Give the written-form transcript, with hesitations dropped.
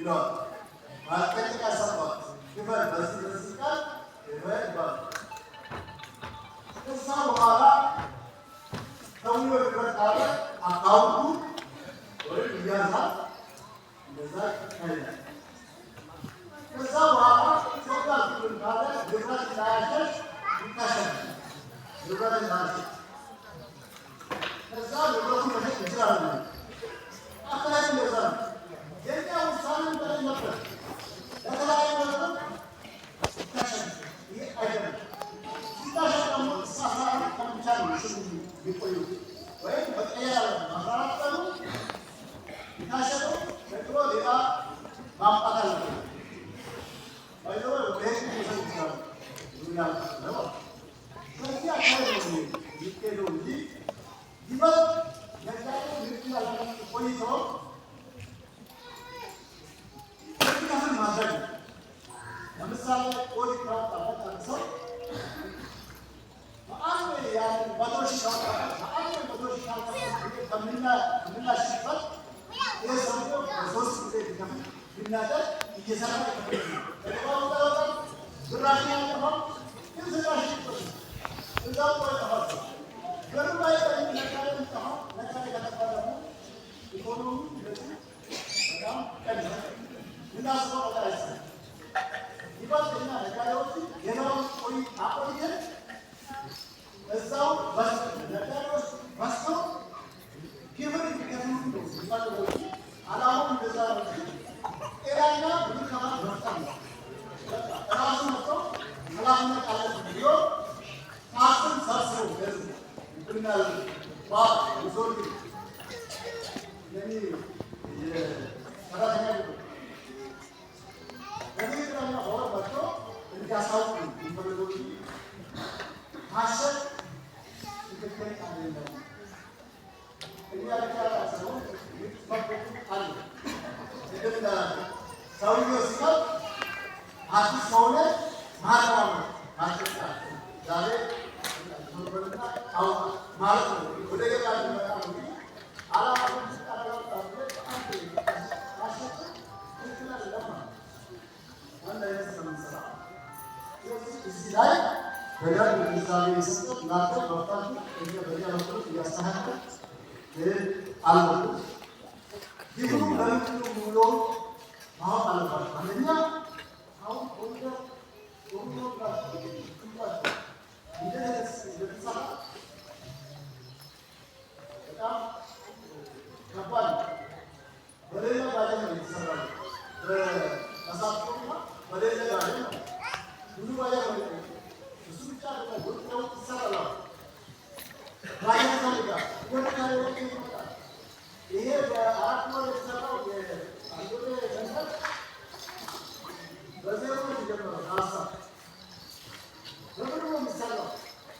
ይላል ማስጠንቀቂያ ሰጥቷል። ክፈል በዚህ ቃል ክፈል ይባላል። ከዛ በኋላ ሰውዬው ክፈል ካለ አካውንቱ ወይም ይያዛል። እንደዛ ይታያል። ከዛ በኋላ ሰውዬው ክፈል ካለ ንብረት እንዳያሸሽ ይታሸናል። ንብረት እንዳያሸሽ ከዛ ንብረቱ መሸጥ ይችላል። አካባቢ እንደዛ ነው። የኛ ውሳኔ እንደሌለበት ለተለያዩ ነገር ይታሸናል። ይሄ አይደለም። ሲታሸን ደግሞ ሳሳራ ከምቻ ነው ሽሙ ቢቆዩ ወይም በቀያ ማፍራት ቀኑ ይታሸነው ደግሞ ሌላ ማምጣት አለበት። ባይዘው ወይስ ይሰጥ ይችላል ይላል ነው። ስለዚህ አካባቢ ነው ይሄደው እንጂ ይበል ነጋዴ ይችላል ቆይቶ ከምን ማድረግ ለምሳሌ ቆይ ካወጣበት ሰው በአንድ ያን ባቶሽ ከምናሽበት የሰውየው በሶስት ጊዜ ቢከፍል ቢናደድ እየሰራ ይከፍል ነው። ብራሽ ያለፈው ግን ስራሽ እዛው ቆይ ተፋሰ ገሩባይ ነጋዴ ምጣሁ ነጋዴ ከተባለ ኢኮኖሚ በጣም ቀላል ምናስበው ታይሰ ይባልና ነጋዴዎች የነውን ቆይ አቆይተን እዛው ነጋዴዎች በስተው ግብር ይከፍሉ ነው ይባላል። አላማው እንደዛ ነው። ኤራና ብልካማ መፍጠር ነው። ራሱ መጥቶ ኃላፊነት አለበት ብሎ ታስን ሰብስቦ ገዝ ብናል ዋ ዞር የኔ የሰራተኛ በሚገርም ሆነ መጥቶ እንዲያሳውቁ ይፈልገው ማሸት ትክክል አይደለም። እያለቀረ ሰው ይፈቅዱ አለ እንደዛ ሰውየው ሲባል አዲስ ሰውነ ማራማ ማሸት ዛሬ ወርበና አው ማለት ነው። ወደ ገበያ መጣ ነው አላማውን ሲታረው ታዲያ አንተ ማሸት ትክክል አይደለም። አንድ አይነት ሰምሰራ እዚህ ላይ በደንብ ግንዛቤ የሰጠት እናንተ በወጣቱ እኛ በዚያ በኩል እያስተካከል አለበት። ይሁን በምክሉ ሙሉ ማወቅ አለባቸው። አንደኛ አሁን ኮሪደር እንደተሰራ በጣም ከባድ ነው። በሌላ ባለ ነው የተሰራ በሳቶና በሌላ ባለ ነው ብዙ ባለ ነው እሱ ብቻ ነው ወጥተው ይሰራል። ባይታ ወጥተው